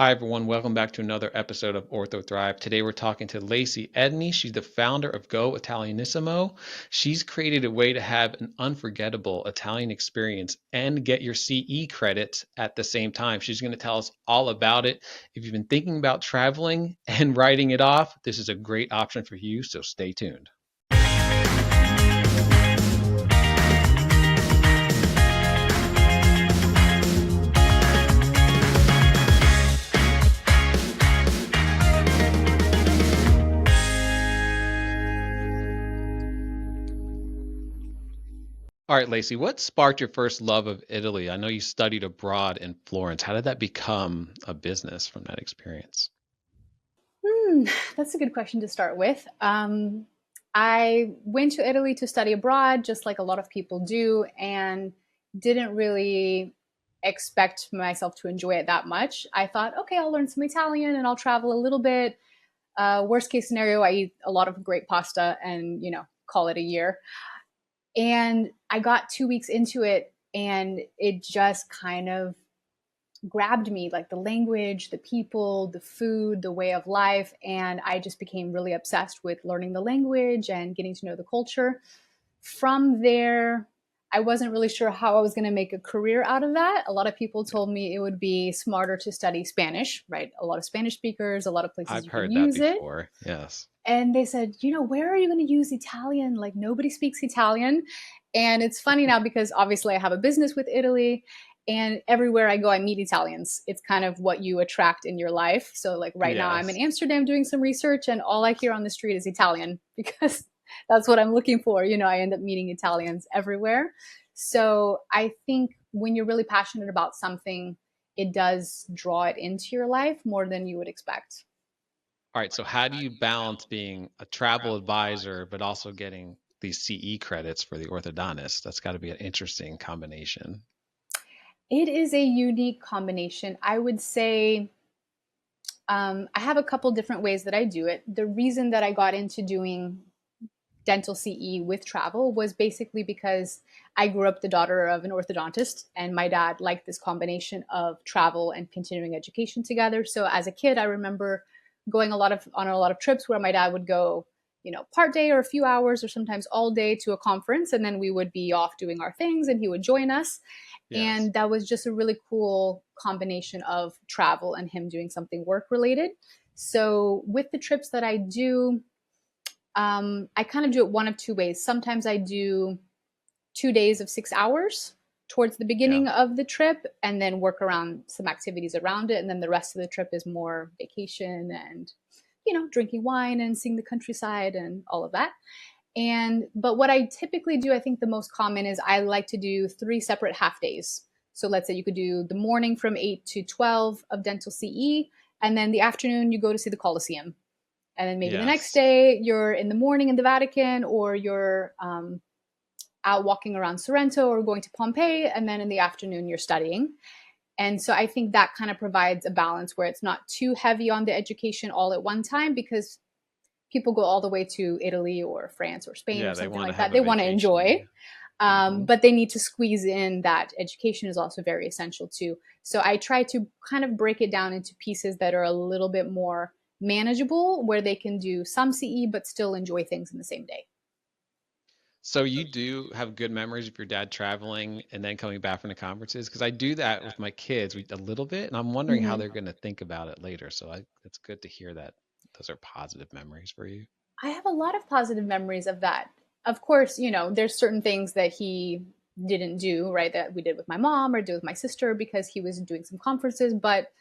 Hi, everyone. Welcome back to another episode of Ortho Thrive. Today, we're talking to Lacy Edney. She's the founder of Go Italianissimo. She's created a way to have an unforgettable Italian experience and get your CE credits at the same time. She's going to tell us all about it. If you've been thinking about traveling and writing it off, this is a great option for you, so stay tuned. All right, Lacy, what sparked your first love of Italy? I know you studied abroad in Florence. How did that become a business from that experience? Hmm, that's a good question to start with. I went to Italy to study abroad, just like a lot of people do, and didn't really expect myself to enjoy it that much. I thought, okay, I'll learn some Italian and I'll travel a little bit. Worst case scenario, I eat a lot of great pasta and, call it a year. And I got 2 weeks into it and it just kind of grabbed me, like the language, the people, the food, the way of life. And I just became really obsessed with learning the language and getting to know the culture. From there, I wasn't really sure how I was going to make a career out of that. A lot of people told me it would be smarter to study Spanish, right? A lot of Spanish speakers, a lot of places I've you can heard that use it. before. Yes. And they said, where are you going to use Italian? Like nobody speaks Italian. And it's funny now because obviously I have a business with Italy and everywhere I go, I meet Italians. It's kind of what you attract in your life. So, like right now, I'm in Yes. Amsterdam doing some research, and all I hear on the street is Italian because that's what I'm looking for. I end up meeting Italians everywhere. So, I think when you're really passionate about something, it does draw it into your life more than you would expect. All right. So, how do you balance being a travel advisor, but also getting these CE credits for the orthodontist? That's got to be an interesting combination. It is a unique combination. I would say I have a couple different ways that I do it. The reason that I got into doing dental CE with travel was basically because I grew up the daughter of an orthodontist, and my dad liked this combination of travel and continuing education together. So as a kid, I remember going on a lot of trips where my dad would go, part day or a few hours or sometimes all day to a conference, and then we would be off doing our things, and he would join us. Yes. And that was just a really cool combination of travel and him doing something work related. So with the trips that I do, I kind of do it one of two ways. Sometimes I do 2 days of 6 hours towards the Yeah. beginning of the trip and then work around some activities around it. And then the rest of the trip is more vacation and, drinking wine and seeing the countryside and all of that. But what I typically do, I think the most common is I like to do 3 separate half days. So let's say you could do the morning from 8 to 12 of dental CE, and then the afternoon you go to see the Colosseum. And then maybe the next Yes. day you're in the morning in the Vatican, or you're out walking around Sorrento or going to Pompeii, and then in the afternoon you're studying. And so I think that kind of provides a balance where it's not too heavy on the education all at one time, because people go all the way to Italy or France or Spain or Yeah. They something want to like have that. a They want to enjoy, vacation. Hmm. but they need to squeeze in that education is also very essential too. So I try to kind of break it down into pieces that are a little bit more manageable, where they can do some CE but still enjoy things in the same day. So you do have good memories of your dad traveling and then coming back from the conferences? Because I do that with my kids a little bit, and I'm wondering how Mm-hmm. they're going to think about it later. So it's good to hear that those are positive memories for you. I have a lot of positive memories of that. Of course, there's certain things that he didn't do, right, that we did with my mom or did with my sister because he was doing some conferences. But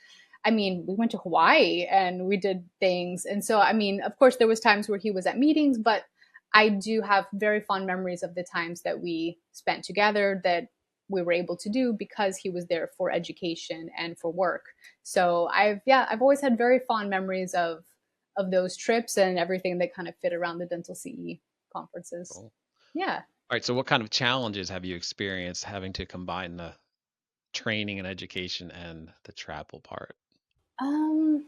I mean, we went to Hawaii and we did things. And so, I mean, of course, there was times where he was at meetings, but I do have very fond memories of the times that we spent together that we were able to do because he was there for education and for work. So I've always had very fond memories of those trips and everything that kind of fit around the dental CE conferences. Cool. Yeah. All right. So what kind of challenges have you experienced having to combine the training and education and the travel part? Um,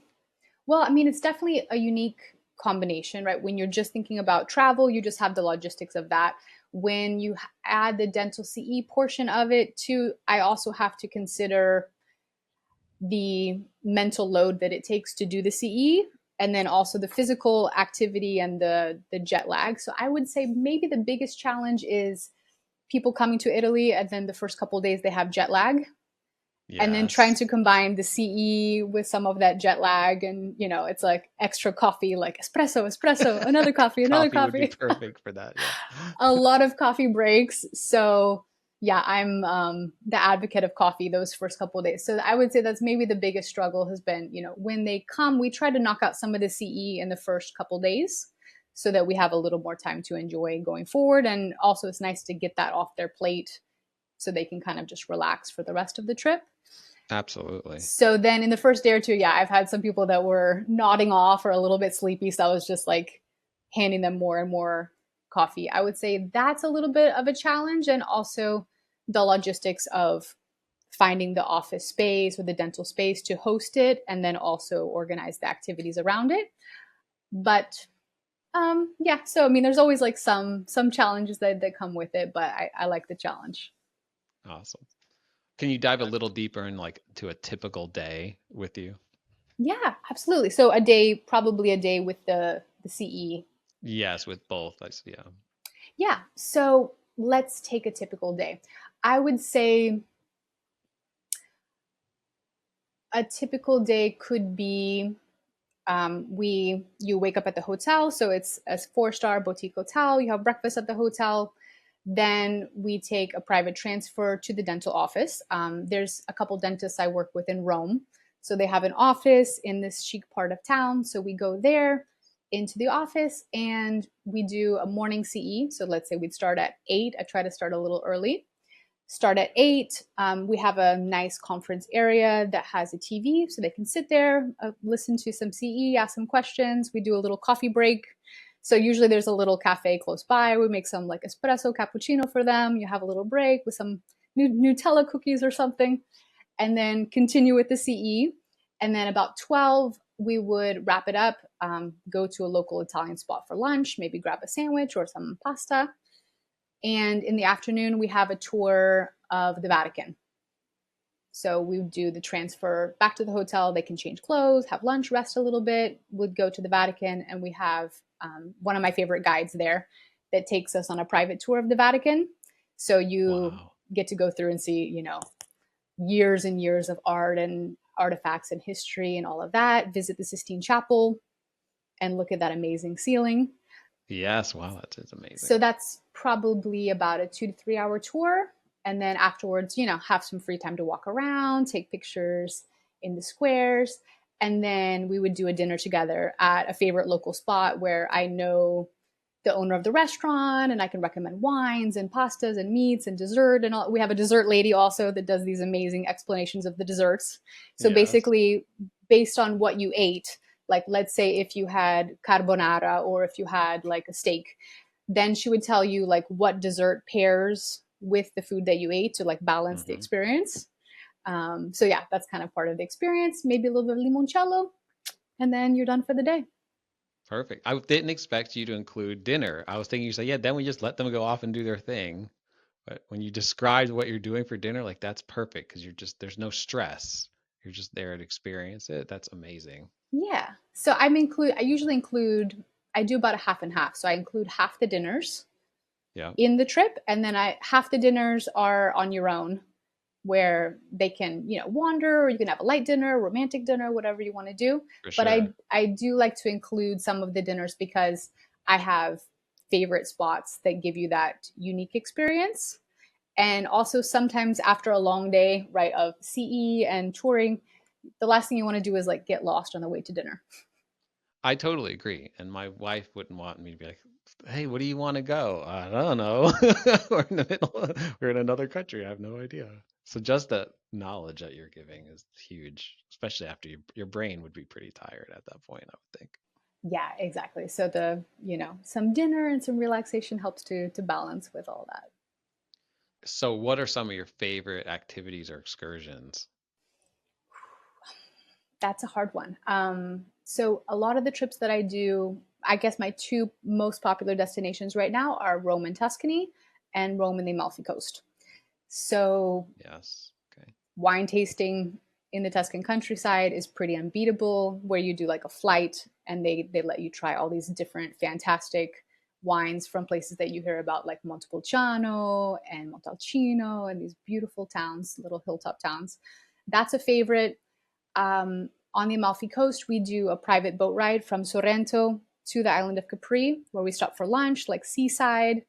well, I mean, it's definitely a unique combination, right? When you're just thinking about travel, you just have the logistics of that. When you add the dental CE portion of it too, I also have to consider the mental load that it takes to do the CE, and then also the physical activity and the jet lag. So I would say maybe the biggest challenge is people coming to Italy and then the first couple of days they have jet lag, and then trying Yes. to combine the CE with some of that jet lag, and it's like extra coffee, like espresso, espresso, another coffee, another Coffee would be coffee. perfect for that. Yeah. A lot of coffee breaks. So yeah, I'm the advocate of coffee those first couple of days. So I would say that's maybe the biggest struggle has been, when they come, we try to knock out some of the CE in the first couple of days so that we have a little more time to enjoy going forward. And also it's nice to get that off their plate so they can kind of just relax for the rest of the trip. Absolutely. So then in the first day or two, yeah, I've had some people that were nodding off or a little bit sleepy. So I was just like handing them more and more coffee. I would say that's a little bit of a challenge. And also the logistics of finding the office space or the dental space to host it and then also organize the activities around it. But yeah, so I mean there's always like some challenges that come with it, but I like the challenge. Awesome. Can you dive a little deeper in like to a typical day with you? Yeah, absolutely. So a day, probably a day with the CE. Yes, with both. Yeah. Yeah. So let's take a typical day. I would say a typical day could be we you wake up at the hotel, so it's a 4-star boutique hotel. You have breakfast at the hotel. Then we take a private transfer to the dental office. There's a couple dentists I work with in Rome, so they have an office in this chic part of town. So we go there into the office and we do a morning CE. So let's say we'd start at 8. I try to start a little early. Start at 8. We have a nice conference area that has a TV so they can sit there, listen to some CE, ask some questions. We do a little coffee break. So usually there's a little cafe close by. We make some like espresso cappuccino for them. You have a little break with some Nutella cookies or something, and then continue with the CE. And then about 12, we would wrap it up, go to a local Italian spot for lunch, maybe grab a sandwich or some pasta. And in the afternoon, we have a tour of the Vatican. So we would do the transfer back to the hotel. They can change clothes, have lunch, rest a little bit. Would go to the Vatican, and we have one of my favorite guides there that takes us on a private tour of the Vatican. So you Wow. get to go through and see, years and years of art and artifacts and history and all of that. Visit the Sistine Chapel and look at that amazing ceiling. Yes. Wow. That's amazing. So that's probably about a 2 to 3 hour tour. And then afterwards, have some free time to walk around, take pictures in the squares. And then we would do a dinner together at a favorite local spot where I know the owner of the restaurant and I can recommend wines and pastas and meats and dessert and all. We have a dessert lady also that does these amazing explanations of the desserts. So Yes. basically, based on what you ate, like let's say if you had carbonara or if you had like a steak, then she would tell you like what dessert pairs with the food that you ate to like balance the Hmm. experience. So yeah, that's kind of part of the experience. Maybe a little bit of limoncello, and then you're done for the day. Perfect. I didn't expect you to include dinner. I was thinking you say, yeah, then we just let them go off and do their thing. But when you described what you're doing for dinner, like that's perfect because there's no stress. You're just there to experience it. That's amazing. Yeah. So I usually include I do about a half and half. So I include half the dinners Yeah, in the trip, and then I half the dinners are on your own where they can, wander, or you can have a light dinner, romantic dinner, whatever you want to do. for But I sure. I do like to include some of the dinners because I have favorite spots that give you that unique experience. And also sometimes after a long day, right, of CE and touring, the last thing you want to do is like get lost on the way to dinner. I totally agree. And my wife wouldn't want me to be like, hey, what do you want to go? I don't know. We're in the middle, we're in another country. I have no idea. So just the knowledge that you're giving is huge, especially after your brain would be pretty tired at that point, I would think. Yeah, exactly. So some dinner and some relaxation helps to balance with all that. So what are some of your favorite activities or excursions? That's a hard one. So a lot of the trips that I do, I guess my two most popular destinations right now are Rome and Tuscany and Rome and the Amalfi Coast. So Yes. Okay. wine tasting in the Tuscan countryside is pretty unbeatable, where you do like a flight and they let you try all these different fantastic wines from places that you hear about, like Montepulciano and Montalcino and these beautiful towns, little hilltop towns. That's a favorite. On the Amalfi Coast, we do a private boat ride from Sorrento to the island of Capri, where we stop for lunch, like seaside.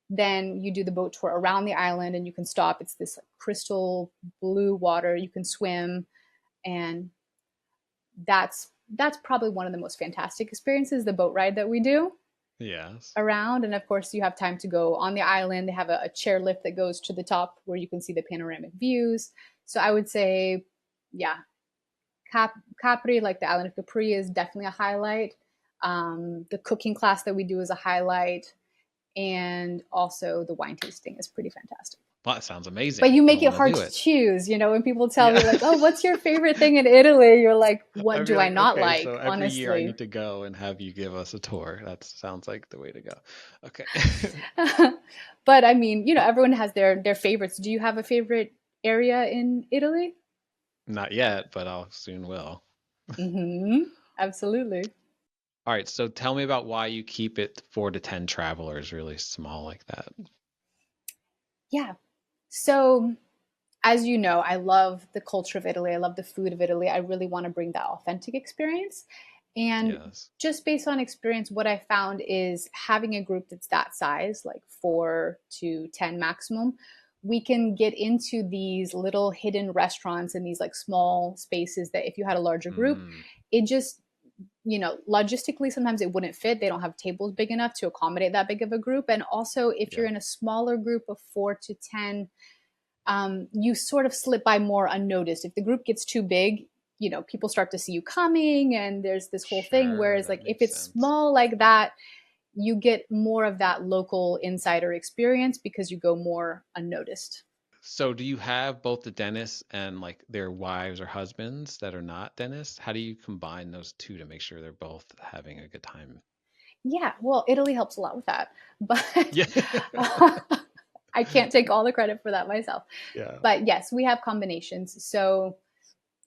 Then you do the boat tour around the island and you can stop. It's this like crystal blue water. You can swim, and that's probably one of the most fantastic experiences, the boat ride that we do Yes. around. And of course, you have time to go on the island. They have a chair lift that goes to the top where you can see the panoramic views. So I would say, yeah, Capri, like the island of Capri, is definitely a highlight. The cooking class that we do is a highlight, and also the wine tasting is pretty fantastic. Well, that sounds But amazing. you I make it want to hard do to it. choose. When people tell Yeah. me like, "Oh, what's your favorite thing in Italy?" You're like, "What I'd be do I like, not okay, like?" so every year I Honestly. need to go and have you give us a tour. That sounds like the way to go. Okay. But I mean, everyone has their favorites. Do you have a favorite area in Italy? Not yet, but I'll soon will. Absolutely. All right, so tell me about why you keep it 4 to 10 travelers really small like that. Yeah. So, as you know, I love the culture of Italy. I love the food of Italy. I really want to bring that authentic experience. And Yes. just based on experience, what I found is having a group that's that size, like 4 to 10 maximum, we can get into these little hidden restaurants and these like small spaces that if you had a larger group, Mm, it just, logistically, sometimes it wouldn't fit. They don't have tables big enough to accommodate that big of a group. And also, if you're yeah, in a smaller group of 4 to 10, you sort of slip by more unnoticed. If the group gets too big, people start to see you coming, and there's this whole thing. sure, Whereas, like, that if makes it's sense. small like that, you get more of that local insider experience because you go more unnoticed. So do you have both the dentists and like their wives or husbands that are not dentists? How do you combine those two to make sure they're both having a good time? Yeah, well, Italy helps a lot with that, but Yeah. I can't take all the credit for that myself. Yeah. But yes, we have combinations. So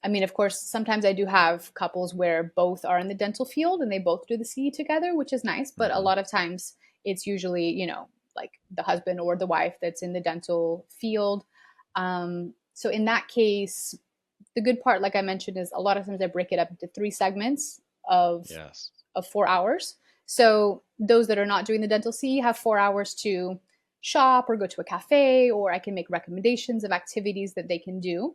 I mean, of course, sometimes I do have couples where both are in the dental field and they both do the CE together, which is nice. But a Hmm. lot of times it's usually, like the husband or the wife that's in the dental field. So in that case, the good part, like I mentioned, is a lot of times I break it up into 3 segments of Yes. of 4 hours. So those that are not doing the dental CE have 4 hours to shop or go to a cafe, or I can make recommendations of activities that they can do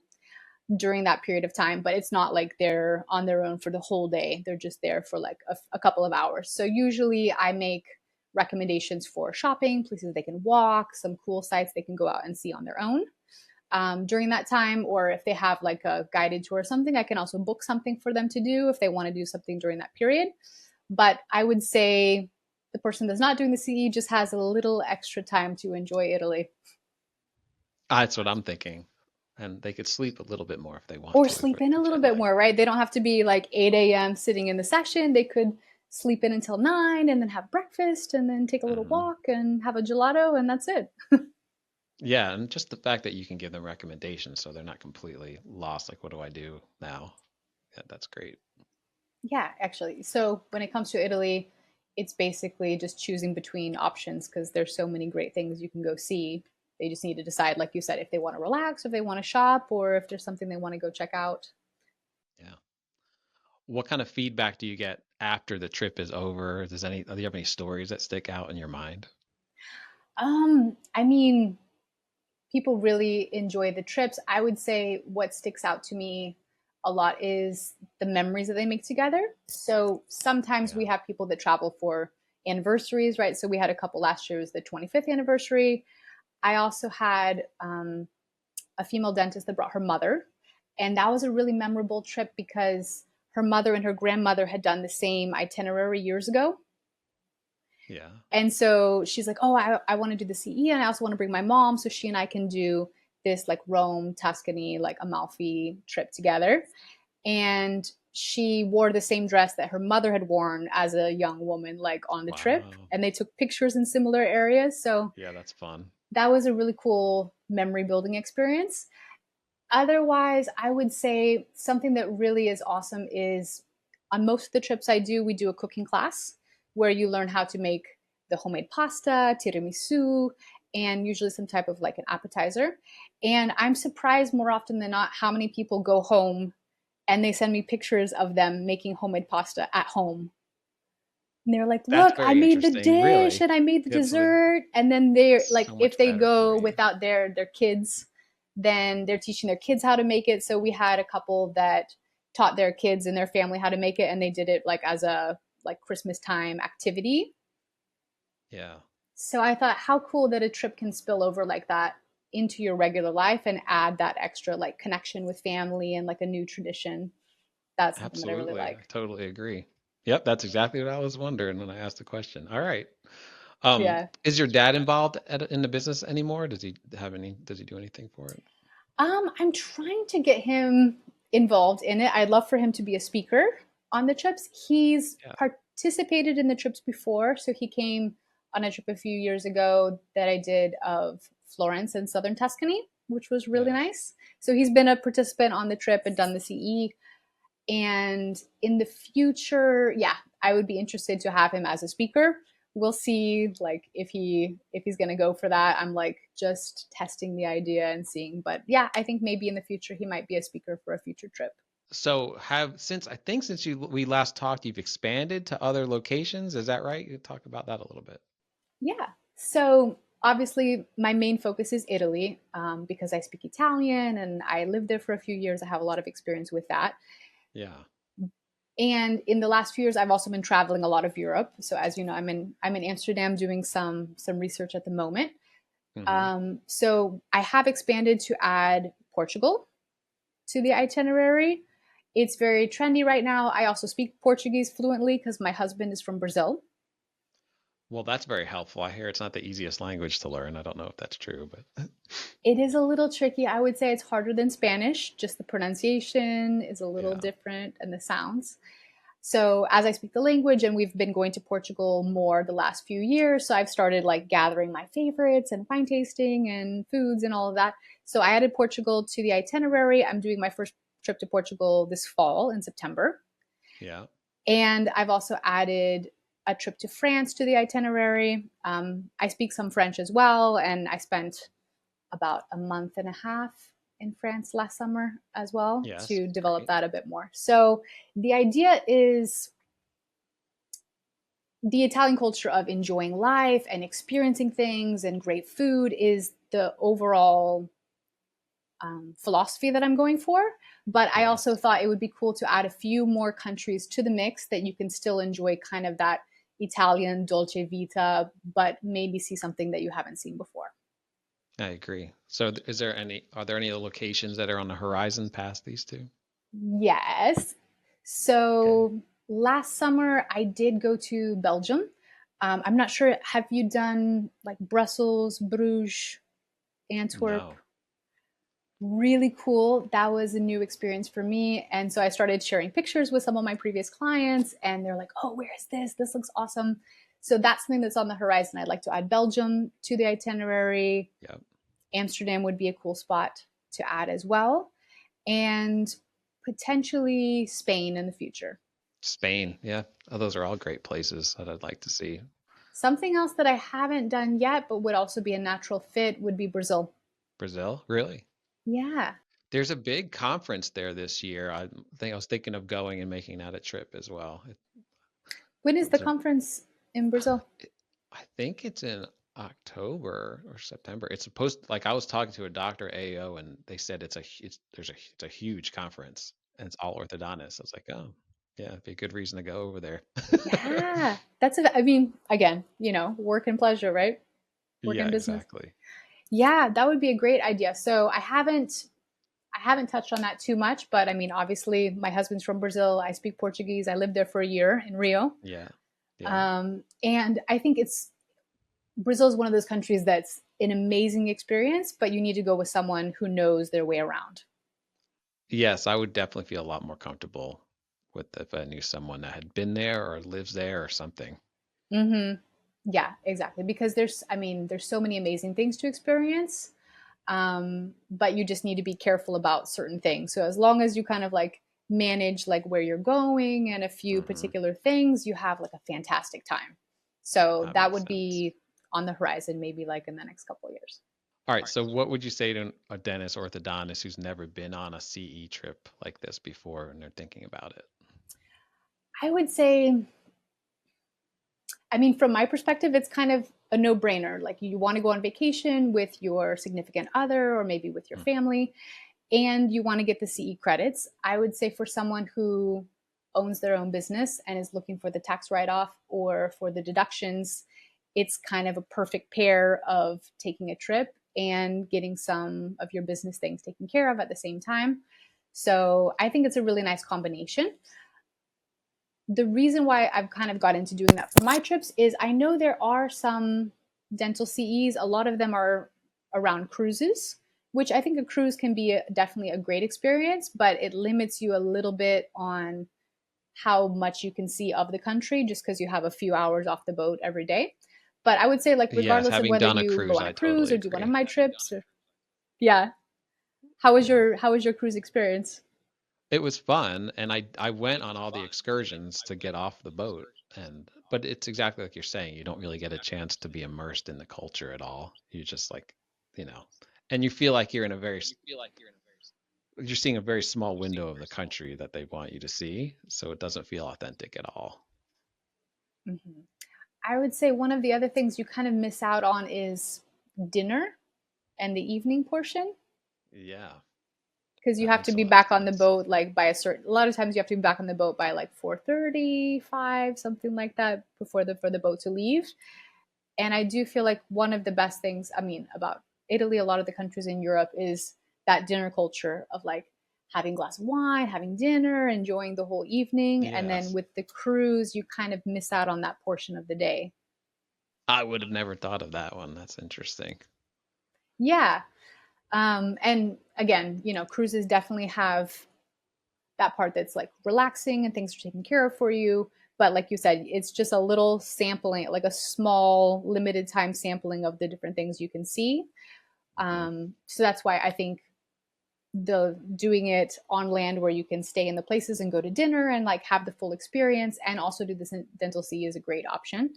during that period of time, but it's not like they're on their own for the whole day. They're just there for like a couple of hours. So usually I make recommendations for shopping, places they can walk, some cool sites they can go out and see on their own during that time. Or if they have like a guided tour or something, I can also book something for them to do if they want to do something during that period. But I would say the person that's not doing the CE just has a little extra time to enjoy Italy. That's what I'm thinking. And they could sleep a little bit more if they want Or to sleep avoid in the a little jet bit lag. more, right? They don't have to be like 8 a.m. sitting in the session. They could sleep in until 9 and then have breakfast and then take a little Hmm. walk and have a gelato, and that's it. Yeah, and just the fact that you can give them recommendations so they're not completely lost, like, what do I do now? Yeah, that's great. Yeah, actually. So when it comes to Italy, it's basically just choosing between options because there's so many great things you can go see. They just need to decide, like you said, if they want to relax, if they want to shop, or if there's something they want to go check out. Yeah. What kind of feedback do you get after the trip is over? Do you have any stories that stick out in your mind? I mean, people really enjoy the trips. I would say what sticks out to me a lot is the memories that they make together. So sometimes Yeah. we have people that travel for anniversaries, right? So we had a couple last year, was the 25th anniversary. I also had a female dentist that brought her mother. And that was a really memorable trip because her mother and her grandmother had done the same itinerary years ago. Yeah. And so she's like, oh, I want to do the CE and I also want to bring my mom so she and I can do this like Rome, Tuscany, like Amalfi trip together. And she wore the same dress that her mother had worn as a young woman, like on the trip. Wow. And they took pictures in similar areas. So Yeah, that's fun. that was a really cool memory building experience. Otherwise, I would say something that really is awesome is on most of the trips I do, we do a cooking class where you learn how to make the homemade pasta, tiramisu, and usually some type of like an appetizer. And I'm surprised more often than not how many people go home and they send me pictures of them making homemade pasta at home. And they're like, That's look, I very made the interesting, dish really. and I made the It's like dessert. And then they're like, so if much they better for go you. without their kids, then they're teaching their kids how to make it. So we had a couple that taught their kids and their family how to make it, and they did it like as a like Christmas time activity. Yeah, So I thought how cool that a trip can spill over like that into your regular life and add that extra like connection with family and like a new tradition. That's something that I really absolutely. I like. totally agree. Yep, that's exactly what I was wondering when I asked the question. All right. Yeah. Is your dad involved in the business anymore? Does he do anything for it? I'm trying to get him involved in it. I'd love for him to be a speaker on the trips. He's Yeah, participated in the trips before, so he came on a trip a few years ago that I did of Florence and southern Tuscany, which was really yeah. nice. So he's been a participant on the trip and done the CE. And in the future, yeah, I would be interested to have him as a speaker. We'll see like if he's going to go for that. I'm like just testing the idea and seeing, but yeah, I think maybe in the future he might be a speaker for a future trip. So since you we last talked, you've expanded to other locations. Is that right? You talk about that a little bit. Yeah. So obviously my main focus is Italy, because I speak Italian and I lived there for a few years. I have a lot of experience with that. Yeah. And in the last few years, I've also been traveling a lot of Europe. So as you know, I'm in Amsterdam doing some research at the moment. Hmm. So I have expanded to add Portugal to the itinerary. It's very trendy right now. I also speak Portuguese fluently because my husband is from Brazil. Well, that's very helpful. I hear it's not the easiest language to learn. I don't know if that's true, but It is a little tricky. I would say it's harder than Spanish. Just the pronunciation is a little yeah. different and the sounds. So as I speak the language, and we've been going to Portugal more the last few years, so I've started like gathering my favorites and wine tasting and foods and all of that. So I added Portugal to the itinerary. I'm doing my first trip to Portugal this fall in September. Yeah. And I've also added a trip to France to the itinerary. I speak some French as well, and I spent about a month and a half in France last summer as well Yes. to develop Great. that a bit more. So the idea is the Italian culture of enjoying life and experiencing things and great food is the overall philosophy that I'm going for. But I also Yes. thought it would be cool to add a few more countries to the mix that you can still enjoy kind of that Italian dolce vita, but maybe see something that you haven't seen before. I agree. So, are there any locations that are on the horizon past these two? Yes. Okay. So last summer I did go to Belgium. I'm not sure. Have you done like Brussels, Bruges, Antwerp? No. Really cool. That was a new experience for me. And so I started sharing pictures with some of my previous clients, and they're like, oh, where is this? This looks awesome. So that's something that's on the horizon. I'd like to add Belgium to the itinerary. Yep. Amsterdam would be a cool spot to add as well. And potentially Spain in the future. Spain. Yeah. Oh, those are all great places that I'd like to see. Something else that I haven't done yet, but would also be a natural fit, would be Brazil. Brazil, really? Yeah. There's a big conference there this year. I was thinking of going and making that a trip as well. When is the It's a, conference in Brazil? I think it's in October or September. It's supposed like I was talking to a doctor AO and they said it's a huge conference and it's all orthodontists. I was like, oh, yeah, it'd be a good reason to go over there. Yeah. I mean, again, work and pleasure, right? Work Yeah, and business. exactly. Yeah, that would be a great idea. So I haven't touched on that too much, but I mean, obviously my husband's from Brazil. I speak Portuguese. I lived there for a year in Rio. Yeah. Yeah. And I think Brazil is one of those countries that's an amazing experience, but you need to go with someone who knows their way around. Yes, I would definitely feel a lot more comfortable with if I knew someone that had been there or lives there or something. Hmm. Yeah, exactly. Because there's so many amazing things to experience. but you just need to be careful about certain things. So as long as you kind of like manage like where you're going and a few Hmm. particular things, you have like a fantastic time. So That that makes would sense. be on the horizon, maybe like in the next couple of years. All right, so what would you say to a dentist orthodontist who's never been on a CE trip like this before and they're thinking about it? I would say, I mean, from my perspective, it's kind of a no brainer. Like you want to go on vacation with your significant other or maybe with your Mm. family, and you want to get the CE credits. I would say for someone who owns their own business and is looking for the tax write off or for the deductions, it's kind of a perfect pair of taking a trip and getting some of your business things taken care of at the same time. So I think it's a really nice combination. The reason why I've kind of got into doing that for my trips is I know there are some dental CEs. A lot of them are around cruises, which I think a cruise can be definitely a great experience, but it limits you a little bit on how much you can see of the country just because you have a few hours off the boat every day. But I would say, like, Yes, regardless of having whether done a you go cruise, on a I cruise totally or do one of agree. my trips, or, yeah, Yeah. how was your cruise experience? It was fun, and I went on all the excursions to get off the boat, and but it's exactly like you're saying, you don't really get a chance to be immersed in the culture at all. You just like, you know, and you feel like you're seeing a very small window of the country that they want you to see, so it doesn't feel authentic at all. Mm-hmm. I would say one of the other things you kind of miss out on is dinner and the evening portion Yeah, because you that have to makes a be lot of back on the sense. boat like by a certain, a lot of times you have to be back on the boat by like 4:30, 5, something like that before the for the boat to leave. And I do feel like one of the best things, I mean, about Italy, a lot of the countries in Europe is that dinner culture of like having a glass of wine, having dinner, enjoying the whole evening, and then Yes, with the cruise you kind of miss out on that portion of the day. I would have never thought of that one. That's interesting. Yeah. And again, you know, cruises definitely have that part that's like relaxing and things are taken care of for you. But like you said, it's just a little sampling, like a small, limited time sampling of the different things you can see. Mhm. So that's why I think the doing it on land where you can stay in the places and go to dinner and like have the full experience and also do this dental C is a great option.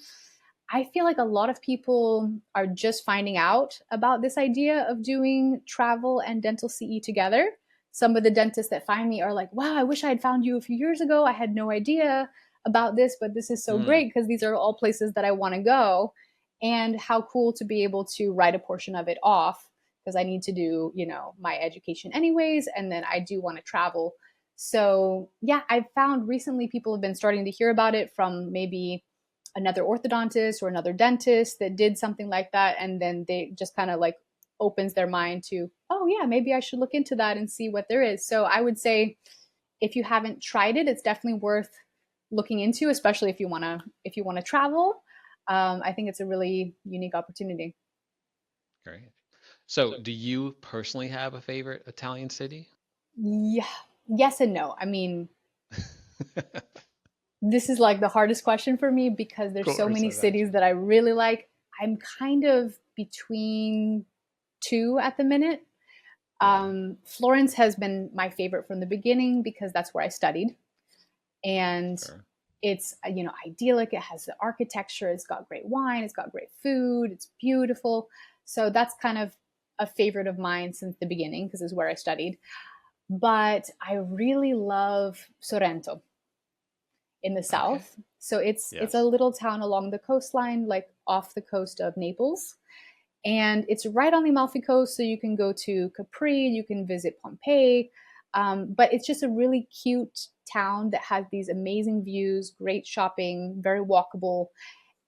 I feel like a lot of people are just finding out about this idea of doing travel and dental CE together. Some of the dentists that find me are like, wow, I wish I had found you a few years ago. I had no idea about this, but this is so Mm. great because these are all places that I want to go. And how cool to be able to write a portion of it off because I need to do, you know, my education anyways. And then I do want to travel. So, yeah, I've found recently people have been starting to hear about it from maybe another orthodontist or another dentist that did something like that, and then they just kind of like opens their mind to, oh yeah, maybe I should look into that and see what there is. So I would say if you haven't tried it, it's definitely worth looking into, especially if you want to travel. I think it's a really unique opportunity. Great. So, do you personally have a favorite Italian city? Yeah, yes and no. I mean, Of this is like the hardest question for me because there's so course, many I cities imagine. that I really like. I'm kind of between two at the minute. Yeah, Florence has been my favorite from the beginning because that's where I studied, and sure. it's you know idyllic. It has the architecture. It's got great wine. It's got great food. It's beautiful. So that's kind of a favorite of mine since the beginning because it's where I studied. But I really love Sorrento in the Okay. south. So it's a Yes. little town along the coastline, like off the coast of Naples, and it's right on the Amalfi Coast. So you can go to Capri, you can visit Pompeii, but it's just a really cute town that has these amazing views, great shopping, very walkable.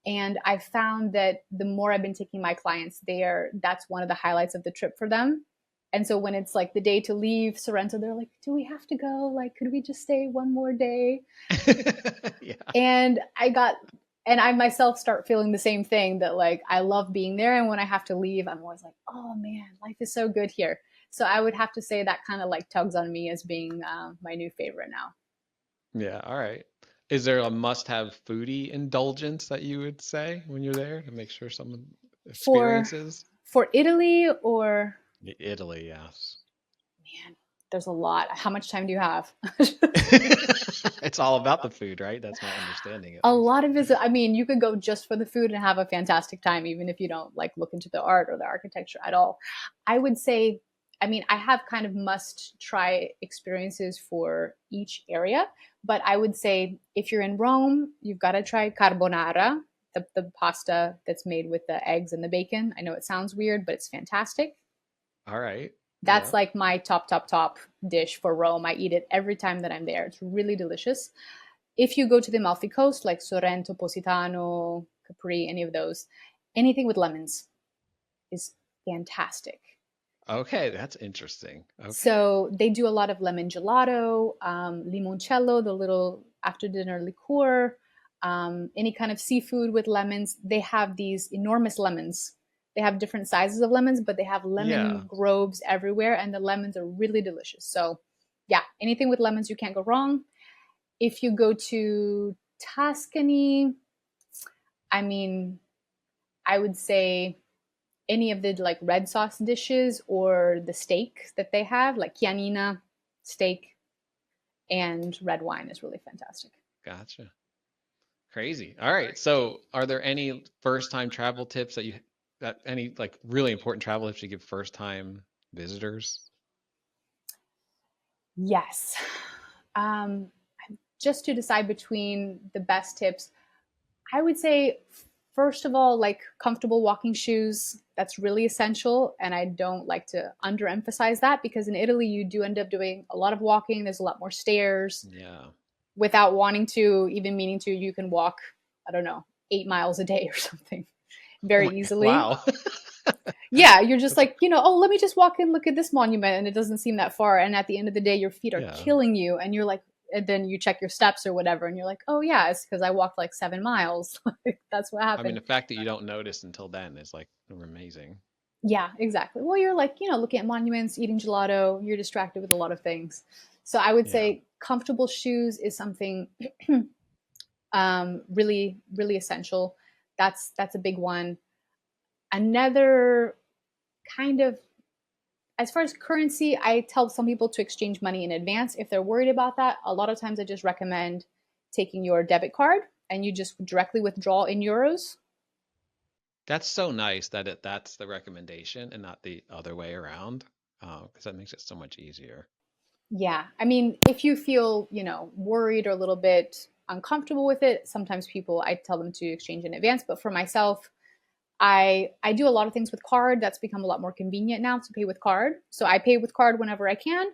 And I found that the more I've been taking my clients there, that's one of the highlights of the trip for them. And so when it's like the day to leave Sorrento, they're like, "Do we have to go? Like, could we just stay one more day?" Yeah. And I myself start feeling the same thing that like I love being there, and when I have to leave I'm always like, oh man, life is so good here. So I would have to say that kind of like tugs on me as being my new favorite now. Yeah. All right. Is there a must-have foodie indulgence that you would say when you're there to make sure someone for experiences? for Italy or Italy, yes. Man, there's a lot. How much time do you have? It's all about the food, right? That's my understanding, at A least. lot of it, I mean, you could go just for the food and have a fantastic time, even if you don't like look into the art or the architecture at all. I would say, I mean, I have kind of must try experiences for each area, but I would say if you're in Rome, you've got to try carbonara, the pasta that's made with the eggs and the bacon. I know it sounds weird, but it's fantastic. All right. That's Yeah. like my top dish for Rome. I eat it every time that I'm there. It's really delicious. If you go to the Amalfi Coast, like Sorrento, Positano, Capri, any of those, anything with lemons is fantastic. Okay, that's interesting. Okay. So they do a lot of lemon gelato, limoncello, the little after dinner liqueur, any kind of seafood with lemons. They have these enormous lemons. They have different sizes of lemons, but they have Yeah. lemon groves everywhere, and the lemons are really delicious. So, yeah, anything with lemons, you can't go wrong. If you go to Tuscany, I mean, I would say any of the like red sauce dishes or the steak that they have, like chianina steak and red wine is really fantastic. Gotcha. Crazy. All right. So, are there any first-time travel tips that any like really important travel tips you give first-time visitors? Yes. Um, just to decide between the best tips, I would say, first of all, like comfortable walking shoes. That's really essential. And I don't like to underemphasize that because in Italy, you do end up doing a lot of walking. There's a lot more stairs. Yeah. Without wanting to, even meaning to, you can walk, I don't know, 8 miles a day or something Oh very my, easily. wow. Yeah, you're just That's like, oh, let me just walk and look at this monument. And it doesn't seem that far. And at the end of the day, your feet are yeah. killing you. And you're like, and then you check your steps or whatever. And you're like, oh, yeah, it's because I walked like 7 miles. That's what I mean, happened. the fact that you don't notice until then is like amazing. Yeah, exactly. Well, you're like, looking at monuments, eating gelato, you're distracted with a lot of things. So I would Yeah. say comfortable shoes is something really, really essential. That's a big one. Another kind of, as far as currency, I tell some people to exchange money in advance if they're worried about that. A lot of times, I just recommend taking your debit card and you just directly withdraw in euros. That's so nice that that's the recommendation and not the other way around, because that makes it so much easier. Yeah, I mean, if you feel worried or a little bit uncomfortable with it, sometimes people I tell them to exchange in advance. But for myself, I do a lot of things with card. That's become a lot more convenient now to pay with card. So I pay with card whenever I can,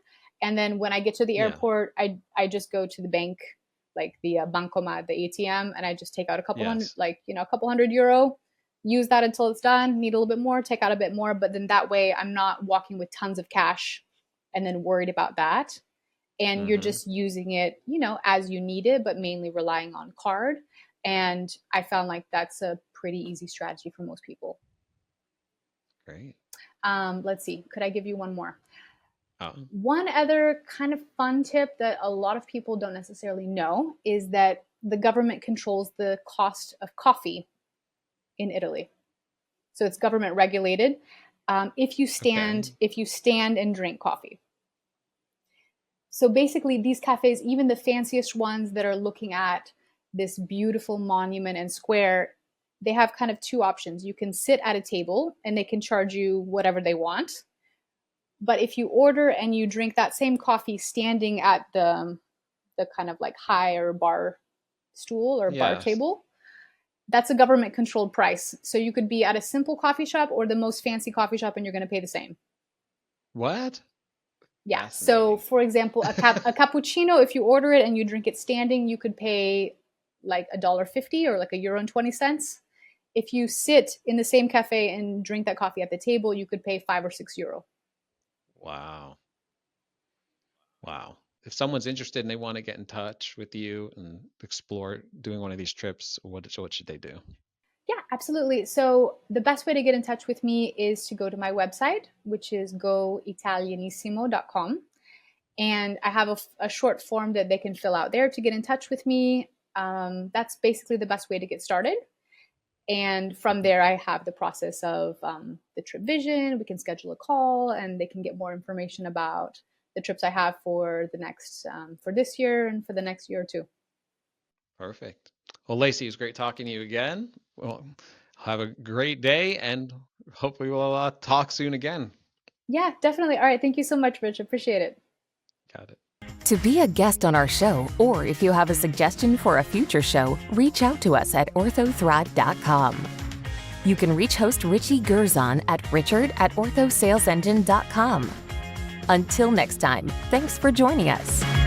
and then when I get to the Yeah. airport, I just go to the bank, like the bancomat, the ATM, and I just take out a couple hundred, Yes. like a couple hundred euro. Use that until it's done. Need a little bit more, take out a bit more, but then that way I'm not walking with tons of cash and then worried about that. And you're Mm-hmm. just using it, as you need it, but mainly relying on card. And I found like that's a pretty easy strategy for most people. Great. Let's see, could I give you one more? Um, One other kind of fun tip that a lot of people don't necessarily know is that the government controls the cost of coffee in Italy. So it's government regulated. okay. If you stand and drink coffee. So basically, these cafes, even the fanciest ones that are looking at this beautiful monument and square, they have kind of two options. You can sit at a table and they can charge you whatever they want. But if you order and you drink that same coffee standing at the kind of like higher bar stool or bar Yes. table, that's a government controlled price. So you could be at a simple coffee shop or the most fancy coffee shop and you're going to pay the same. What? Yeah. So, Fascinating. for example, a cappuccino, if you order it and you drink it standing, you could pay like $1.50 or like €1.20. If you sit in the same cafe and drink that coffee at the table, you could pay €5 or €6. Wow. Wow. If someone's interested and they want to get in touch with you and explore doing one of these trips, what should they do? Yeah, absolutely. So the best way to get in touch with me is to go to my website, which is goitalianissimo.com. And I have a short form that they can fill out there to get in touch with me. That's basically the best way to get started. And from there, I have the process of the trip vision. We can schedule a call, and they can get more information about the trips I have for the next for this year and for the next year or two. Perfect. Well, Lacy, it was great talking to you again. Well, have a great day, and hopefully we'll talk soon again. Yeah, definitely. All right. Thank you so much, Rich. Appreciate it. Got it. To be a guest on our show, or if you have a suggestion for a future show, reach out to us at orthothrive.com. You can reach host Richie Gerzon at richard@orthosalesengine.com. Until next time, thanks for joining us.